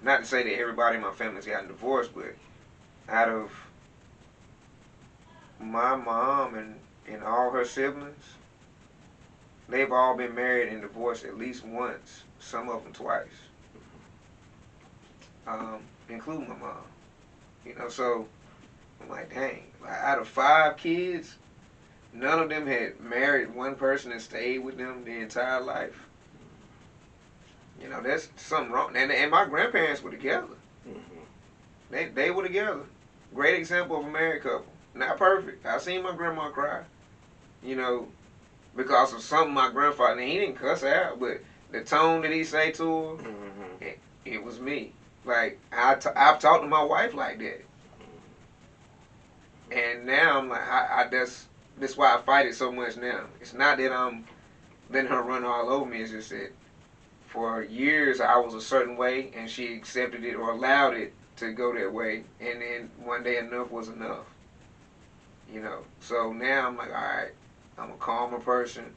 not to say that everybody in my family's gotten divorced, but out of my mom and all her siblings, they've all been married and divorced at least once, some of them twice, including my mom. You know, so I'm like, dang, out of 5 kids, none of them had married one person and stayed with them the entire life. You know, that's something wrong. And my grandparents were together. They were together. Great example of a married couple. Not perfect. I seen my grandma cry. You know, because of something my grandfather, and he didn't cuss out, but the tone that he say to her, it was me. Like, I've talked to my wife like that. And now I'm like, that's why I fight it so much now. It's not that I'm letting her run all over me. It's just that for years I was a certain way and she accepted it or allowed it to go that way. And then one day enough was enough. You know, so now I'm like, all right, I'm a calmer person.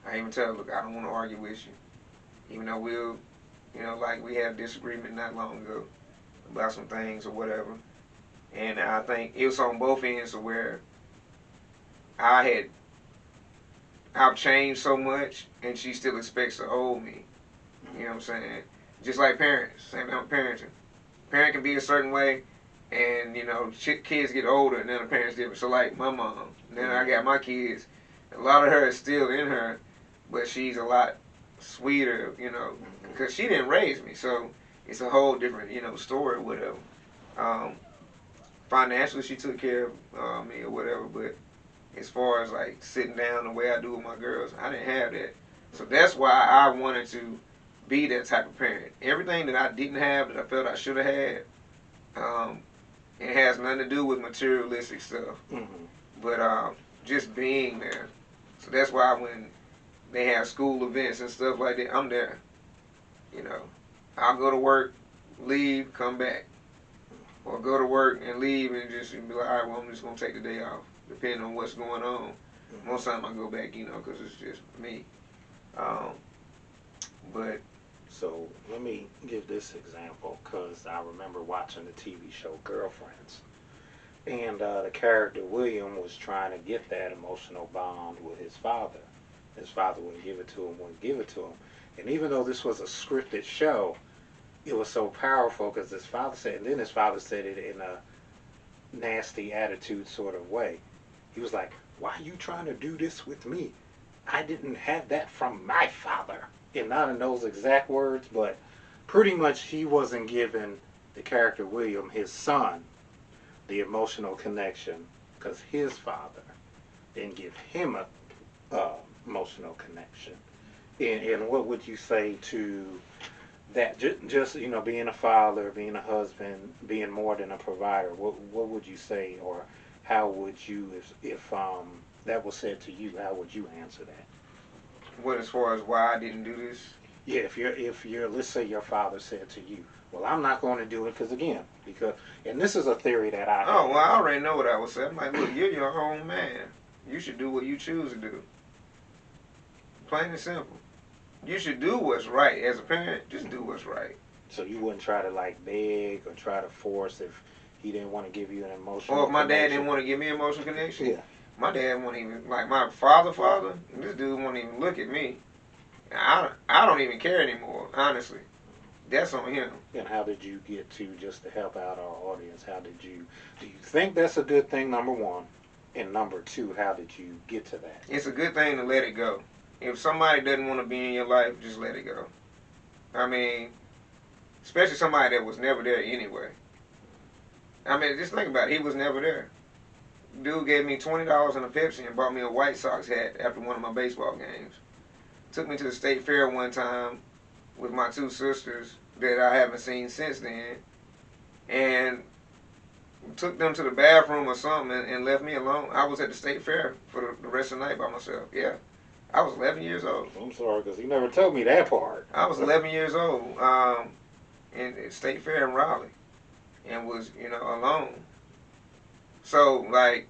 I even tell her, look, I don't want to argue with you. Even though we'll, you know, like we had a disagreement not long ago about some things or whatever. And I think it was on both ends of where I've changed so much and she still expects to hold me. You know what I'm saying? Just like parents, same thing with parenting. Parent can be a certain way and, you know, kids get older and then the parents different. So like my mom, then I got my kids. A lot of her is still in her, but she's a lot sweeter, you know, because she didn't raise me. So it's a whole different, you know, story or whatever. Financially, she took care of me or whatever, but as far as like sitting down the way I do with my girls, I didn't have that. So that's why I wanted to be that type of parent. Everything that I didn't have that I felt I should have had, it has nothing to do with materialistic stuff, but just being there. So that's why when they have school events and stuff like that, I'm there. You know, I'll go to work, leave, come back. Or go to work and leave and just be like, all right, well, I'm just going to take the day off, depending on what's going on. Most of the time I go back, you know, because it's just me. But so let me give this example, because I remember watching the TV show Girlfriends. And the character William was trying to get that emotional bond with his father. His father wouldn't give it to him. And even though this was a scripted show, it was so powerful because his father said, and then his father said it in a nasty attitude sort of way. He was like, why are you trying to do this with me? I didn't have that from my father. And not in those exact words, but pretty much he wasn't giving the character William, his son, the emotional connection because his father didn't give him a emotional connection. And what would you say to that, just you know, being a father, being a husband, being more than a provider? What would you say, or how would you, if that was said to you, how would you answer that? what, as far as why I didn't do this? Yeah, if you're, let's say your father said to you, well, I'm not going to do it because, and this is a theory that I. Oh, well, I already know what I would say. I'm like, look, you're your own man. You should do what you choose to do. Plain and simple. You should do what's right. As a parent, just do what's right. So you wouldn't try to like beg or try to force if he didn't want to give you an emotional. Or if my dad didn't want to give me an emotional connection. Yeah. My dad won't even, like my father, this dude won't even look at me. I don't even care anymore, honestly. That's on him. And how did you get to, just to help out our audience, do you think that's a good thing, number one? And number two, how did you get to that? It's a good thing to let it go. If somebody doesn't want to be in your life, just let it go. I mean, especially somebody that was never there anyway. I mean, just think about it. He was never there. Dude gave me $20 and a Pepsi and bought me a White Sox hat after one of my baseball games. Took me to the state fair one time with my 2 sisters that I haven't seen since then. And took them to the bathroom or something and left me alone. I was at the state fair for the rest of the night by myself. Yeah. I was 11 years old. I'm sorry, because he never told me that part. I was 11 years old in State Fair in Raleigh and was, you know, alone. So, like,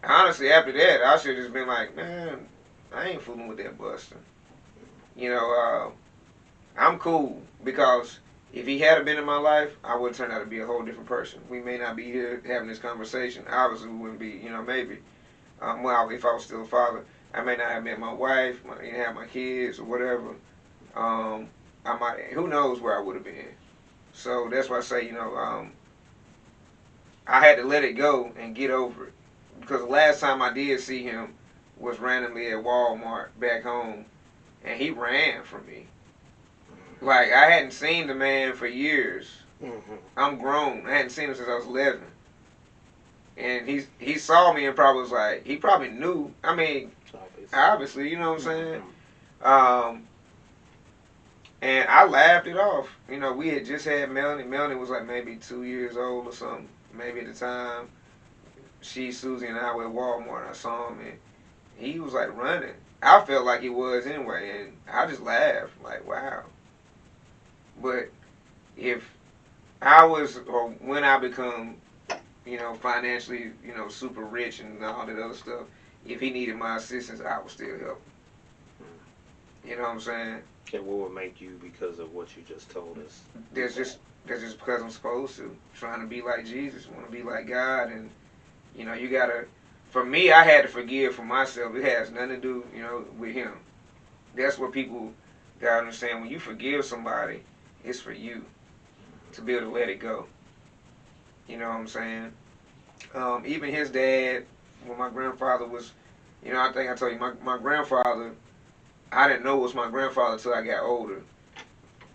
honestly, after that, I should have just been like, man, I ain't fooling with that Buster. You know, I'm cool because If he had been in my life, I would turn out to be a whole different person. We may not be here having this conversation. Obviously, we wouldn't be, maybe. Well, if I was still a father, I may not have met my wife, have my kids or whatever. I might, who knows where I would have been. So that's why I say, I had to let it go and get over it. Because the last time I did see him was randomly at Walmart back home, and he ran from me. Like, I hadn't seen the man for years. Mm-hmm. I'm grown. I hadn't seen him since I was 11. And he saw me and probably was like, he probably knew. I mean, obviously, you know what I'm saying? Mm-hmm. And I laughed it off. We had just had Melanie. Melanie was like maybe 2 years old or something. Maybe at the time. Susie, and I were at Walmart, and I saw him, and he was like running. I felt like he was anyway, and I just laughed, like, wow. But if I was, or when I become, financially, super rich and all that other stuff, if he needed my assistance, I would still help him. You know what I'm saying? And what would make you, because of what you just told us? That's just because I'm supposed to. Trying to be like Jesus, want to be like God, and, you gotta, for me, I had to forgive for myself. It has nothing to do, with him. That's what people gotta understand. When you forgive somebody, it's for you to be able to let it go. You know what I'm saying? Even his dad, when my grandfather was, I think I told you, my grandfather, I didn't know it was my grandfather until I got older.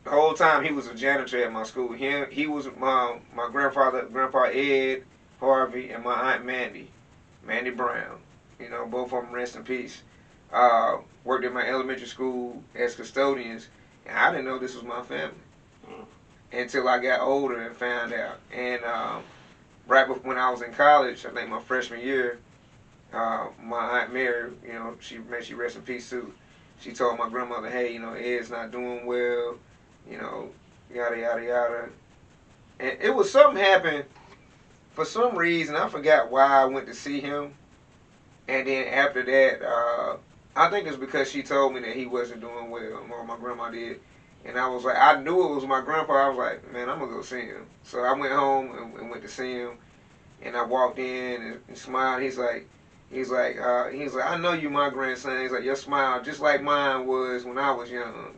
The whole time he was a janitor at my school. He was my grandfather, Grandpa Ed Harvey, and my Aunt Mandy Brown. Both of them rest in peace. Worked at my elementary school as custodians, and I didn't know this was my family until I got older and found out. And right before, when I was in college, I think my freshman year, my Aunt Mary, she rest in peace too. She told my grandmother, hey, Ed's not doing well, yada, yada, yada. And it was something happened. For some reason, I forgot why I went to see him. And then after that, I think it's because she told me that he wasn't doing well, or my grandma did. And I was like, I knew it was my grandpa. I was like, man, I'm going to go see him. So I went home and went to see him. And I walked in and smiled. He's like, I know you my grandson. He's like, your smile just like mine was when I was young,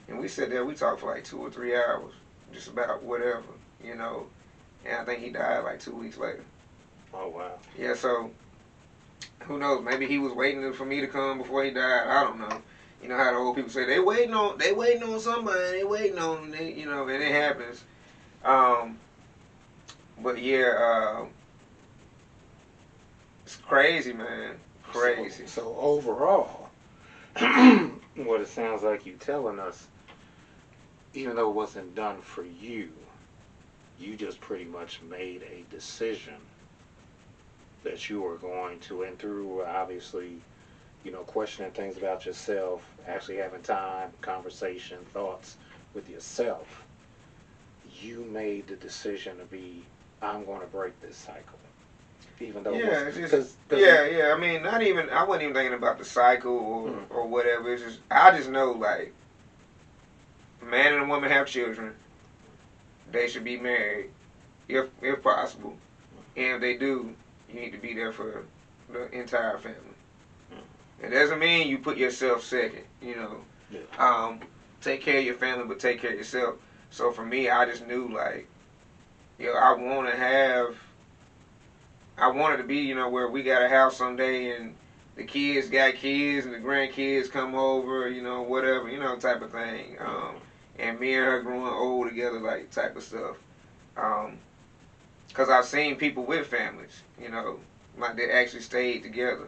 And we sat there, we talked for like 2 or 3 hours, just about whatever, And I think he died like 2 weeks later. Oh, wow. Yeah, so who knows? Maybe he was waiting for me to come before he died. I don't know. You know how the old people say they waiting on somebody. They waiting on, and it happens. But yeah, it's crazy, man. Crazy. So overall, what it sounds like you telling us, even though it wasn't done for you, you just pretty much made a decision that you were going to, and through obviously, questioning things about yourself, actually having time, conversation, thoughts with yourself, you made the decision to be, I'm going to break this cycle. Even though I mean, I wasn't even thinking about the cycle or whatever. It's just, I just know, like, a man and a woman have children. They should be married, if possible. And if they do, you need to be there for the entire family. It doesn't mean you put yourself second, Yeah. Take care of your family, but take care of yourself. So for me, I just knew, like, I wanted to be, where we got a house someday and the kids got kids and the grandkids come over, whatever, type of thing. And me and her growing old together, like, type of stuff. Because I've seen people with families, like they actually stayed together.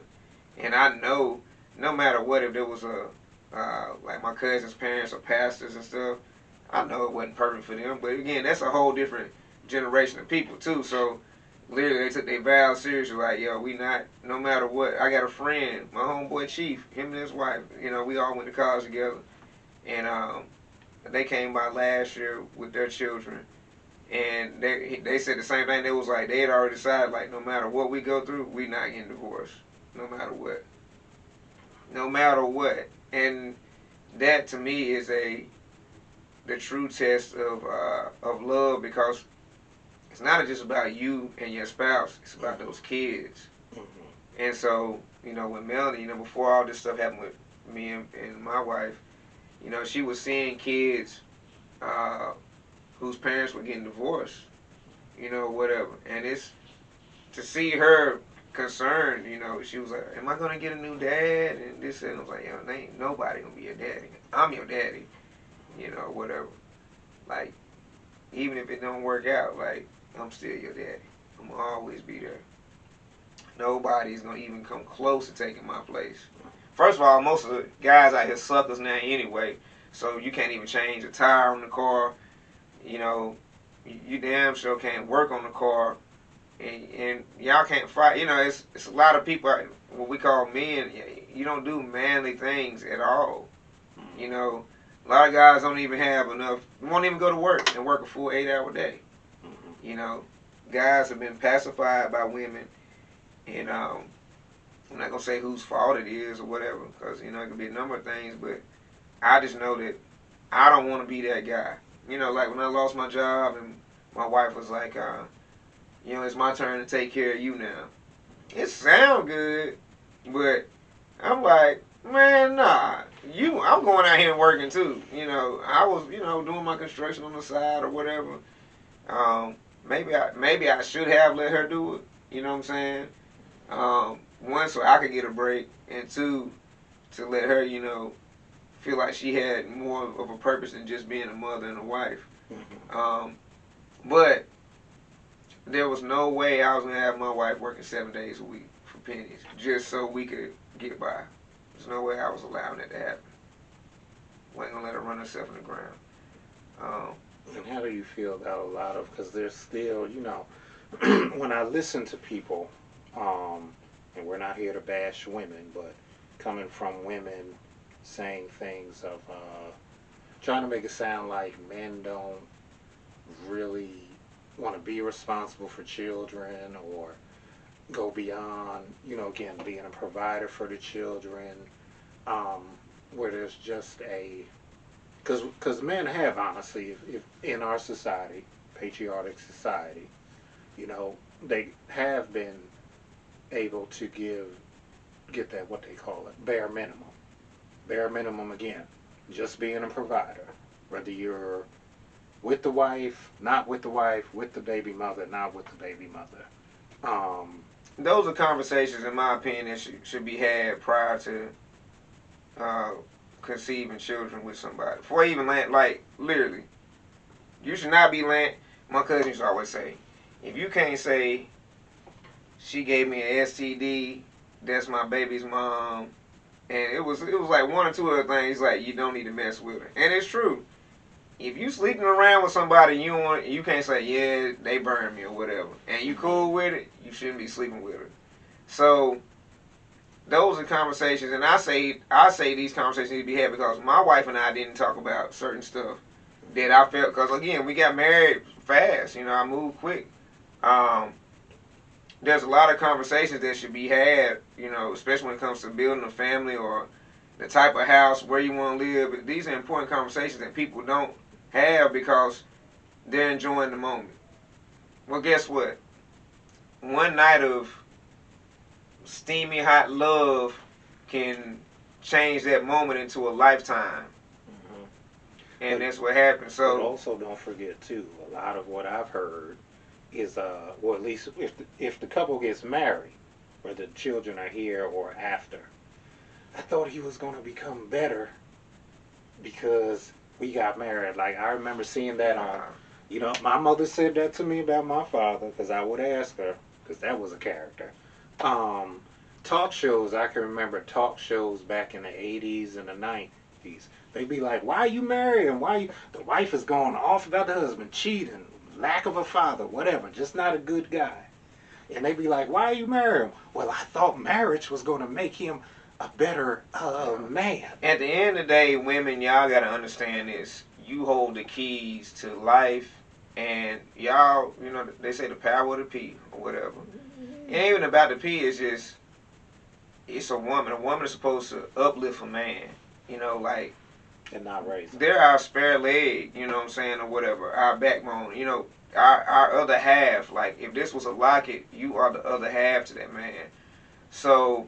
And I know, no matter what, if there was like my cousin's parents are pastors and stuff, I know it wasn't perfect for them. But again, that's a whole different generation of people too. So literally, they took their vows seriously. Like, we not, no matter what. I got a friend, my homeboy Chief, him and his wife. We all went to college together, and they came by last year with their children, and they said the same thing. They was like, they had already decided, like, no matter what we go through, we not getting divorced, no matter what. No matter what. And that to me is the true test of love, because it's not just about you and your spouse. It's about those kids. And so, you know, with Melanie, you know, before all this stuff happened with me and my wife, you know, she was seeing kids whose parents were getting divorced, you know, whatever. And it's to see her concerned, you know, she was like, am I going to get a new dad? And this, and I was like, yo, ain't nobody going to be your daddy. I'm your daddy, you know, whatever. Like, even if it don't work out, like, I'm still your daddy. I'm going to always be there. Nobody's going to even come close to taking my place. First of all, most of the guys out here suckers now anyway, so you can't even change a tire on the car. You know, you damn sure can't work on the car, and y'all can't fight. You know, it's a lot of people, what we call men, you don't do manly things at all. You know, a lot of guys don't even have enough, won't even go to work and work a full 8-hour day. You know, guys have been pacified by women, and I'm not going to say whose fault it is or whatever, because, you know, it could be a number of things, but I just know that I don't want to be that guy. You know, like when I lost my job and my wife was like, you know, it's my turn to take care of you now. It sound good, but I'm like, man, nah. I'm going out here and working too. You know, I was, you know, doing my construction on the side or whatever. Maybe I should have let her do it. You know what I'm saying? One, so I could get a break, and two, to let her, you know, feel like she had more of a purpose than just being a mother and a wife. But there was no way I was going to have my wife working 7 days a week for pennies just so we could get by. There's no way I was allowing that to happen. Wasn't going to let her run herself in the ground. And how do you feel about a lot of, because there's still, you know, when I listen to people, and we're not here to bash women, but coming from women saying things of trying to make it sound like men don't really want to be responsible for children or go beyond, you know, again, being a provider for the children, where there's just a, because men have, honestly, if in our society, patriarchal society, you know, they have been able to get that, what they call it, bare minimum. Bare minimum, again, just being a provider. Whether you're with the wife, not with the wife, with the baby mother, not with the baby mother. Those are conversations, in my opinion, that should be had prior to conceiving children with somebody. Before even land, like, literally, you should not be land. My cousin used to always say, if you can't say, she gave me an STD, that's my baby's mom, and it was like one or two other things, like, you don't need to mess with her. And it's true. If you sleeping around with somebody you can't say, yeah, they burned me or whatever, and you cool with it, you shouldn't be sleeping with her. So those are conversations, and I say these conversations need to be had because my wife and I didn't talk about certain stuff that I felt, because again, we got married fast, you know, I moved quick. There's a lot of conversations that should be had, you know, especially when it comes to building a family or the type of house, where you want to live. These are important conversations that people don't have because they're enjoying the moment. Well, guess what? One night of steamy hot love can change that moment into a lifetime. And that's what happens. So, but also don't forget too, a lot of what I've heard is, or at least if the couple gets married, whether the children are here or after, I thought he was going to become better because we got married. Like, I remember seeing that on, you know, my mother said that to me about my father, because I would ask her, because that was a character. Talk shows, I can remember talk shows back in the 80s and the 90s. They'd be like, why are you married? And the wife is going off about the husband, cheating, lack of a father, whatever, just not a good guy. And they'd be like, why are you married? Well, I thought marriage was going to make him a better man. At the end of the day, women, y'all got to understand this. You hold the keys to life, and y'all, you know, they say the power of the P or whatever. It ain't even about the P, it's just, it's a woman. A woman is supposed to uplift a man. You know, like, And not raise them. They're our spare leg, you know what I'm saying, or whatever, our backbone, you know, our other half. Like, if this was a locket, you are the other half to that man. So,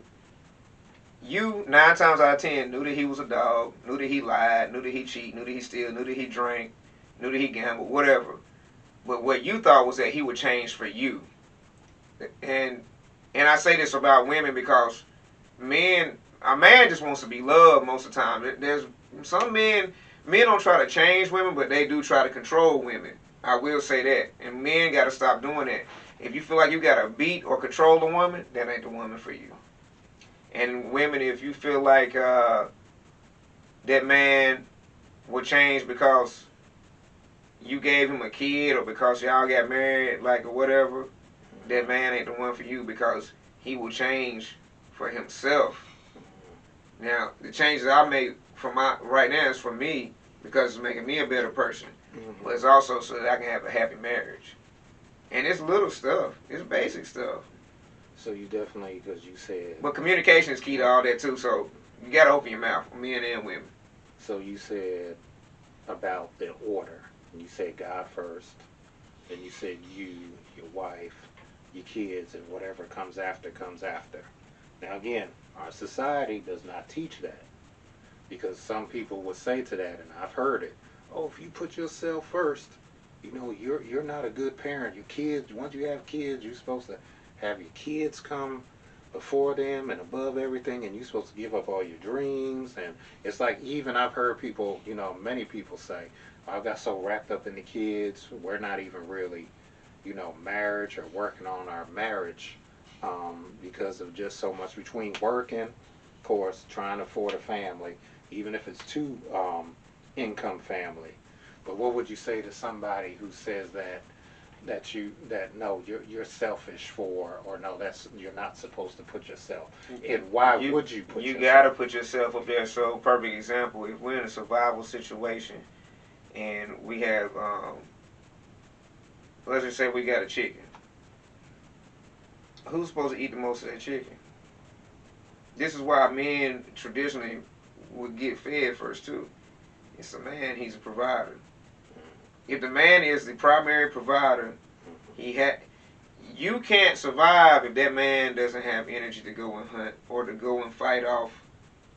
you, 9 times out of 10, knew that he was a dog, knew that he lied, knew that he cheated, knew that he steal, knew that he drank, knew that he gambled, whatever. But what you thought was that he would change for you. And I say this about women because a man just wants to be loved most of the time. There's some men don't try to change women, but they do try to control women. I will say that. And men got to stop doing that. If you feel like you got to beat or control a woman, that ain't the woman for you. And women, if you feel like that man will change because you gave him a kid or because y'all got married, like, or whatever, that man ain't the one for you because he will change for himself. Now, the changes I make right now is for me because it's making me a better person. But it's also so that I can have a happy marriage. And it's little stuff. It's basic stuff. So you definitely, because you said... But communication is key to all that too, so you got to open your mouth, men and women. So you said about the order. You said God first, then you said you, your wife, your kids, and whatever comes after, comes after. Now again, our society does not teach that. Because some people would say to that, and I've heard it, oh, if you put yourself first, you know, you're not a good parent. Your kids, once you have kids, you're supposed to have your kids come before them and above everything, and you're supposed to give up all your dreams. And it's like, even I've heard people, you know, many people say, I got so wrapped up in the kids, we're not even really, you know, marriage or working on our marriage because of just so much between working, of course, trying to afford a family, even if it's two income family. But what would you say to somebody who says that no, you're selfish for, or no, you're not supposed to put yourself, and why would you put yourself? You gotta put yourself up there. So, perfect example, if we're in a survival situation and we have let's just say we got a chicken, who's supposed to eat the most of that chicken? This is why men traditionally would get fed first too. It's a man, he's a provider. If the man is the primary provider, you can't survive if that man doesn't have energy to go and hunt or to go and fight off,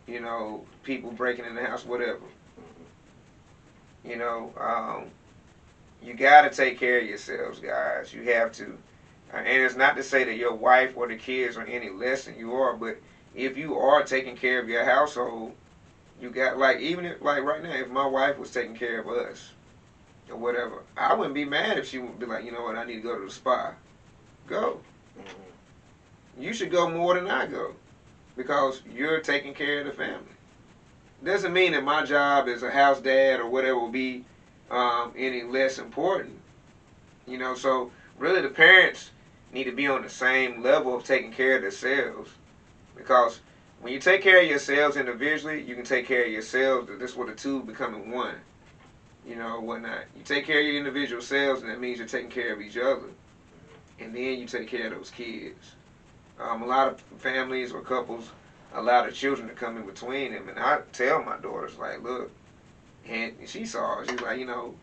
you know, people breaking in the house, whatever. You know, you got to take care of yourselves, guys. You have to. And it's not to say that your wife or the kids are any less than you are, but if you are taking care of your household, you got, like, even if, like right now, if my wife was taking care of us, or whatever, I wouldn't be mad if she would be like, you know what, I need to go to the spa. Go. You should go more than I go because you're taking care of the family. Doesn't mean that my job as a house dad or whatever will be any less important. You know, so really the parents need to be on the same level of taking care of themselves, because when you take care of yourselves individually, you can take care of yourselves. This is what the two becoming one. You know, whatnot. You take care of your individual selves, and that means you're taking care of each other. And then you take care of those kids. A lot of families or couples allow the children to come in between them. And I tell my daughters, like, look, and she saw it. She's like, you know,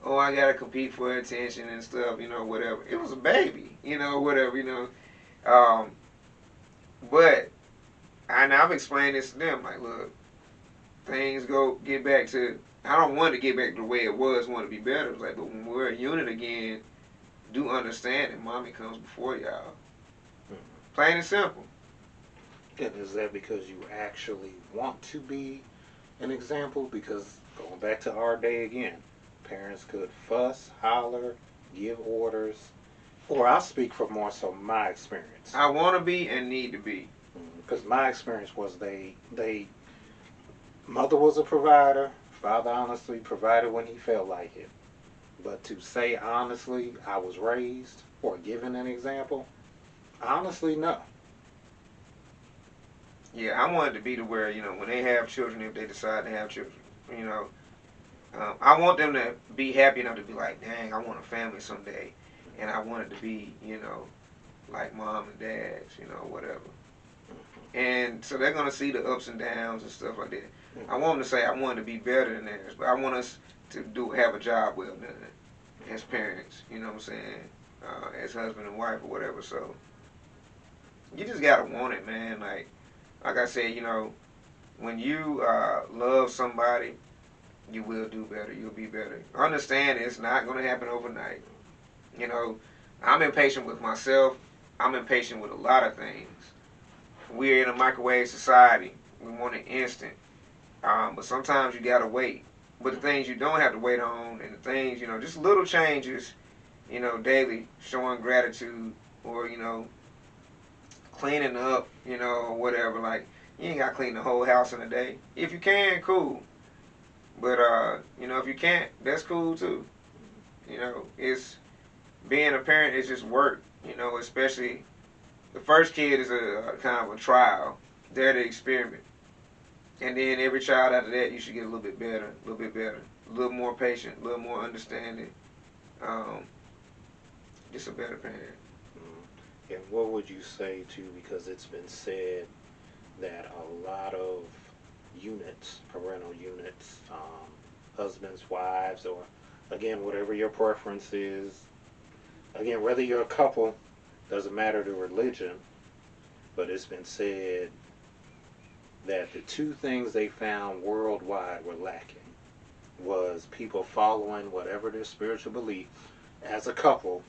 oh, I got to compete for attention and stuff, you know, whatever. It was a baby, you know, whatever, you know. But I've explained this to them, like, look, things get back to, I don't want to get back to the way it was, want to be better. It's like, but when we're a unit again, do understand that mommy comes before y'all. Plain and simple. And is that because you actually want to be an example? Because going back to our day again, parents could fuss, holler, give orders, or I'll speak from more so my experience. I want to be and need to be. Because my experience was mother was a provider, father honestly provided when he felt like it. But to say honestly I was raised or given an example, honestly, no. Yeah, I wanted to be to where, you know, when they have children, if they decide to have children, you know, I want them to be happy enough to be like, dang, I want a family someday. And I want it to be, you know, like mom and dad's, you know, whatever. And so they're going to see the ups and downs and stuff like that. Mm-hmm. I want them to say I want to be better than theirs, but I want us to have a job well done as parents, you know what I'm saying, as husband and wife or whatever. So you just got to want it, man. Like I said, you know, when you love somebody, you will do better. You'll be better. Understand it's not going to happen overnight. You know, I'm impatient with myself. I'm impatient with a lot of things. We're in a microwave society. We want it instant. But sometimes you got to wait. But the things you don't have to wait on, and the things, you know, just little changes, you know, daily, showing gratitude, or, you know, cleaning up, you know, or whatever. Like, you ain't got to clean the whole house in a day. If you can, cool. But, you know, if you can't, that's cool too. You know, it's, being a parent is just work, you know, especially the first kid is a kind of a trial. They're the experiment. And then every child after that, you should get a little bit better, a little more patient, a little more understanding. Just a better parent. Mm-hmm. And what would you say too, because it's been said that a lot of units, parental units, husbands, wives, or again, whatever your preference is, again, whether you're a couple, doesn't matter the religion, but it's been said that the two things they found worldwide were lacking was people following whatever their spiritual belief as a couple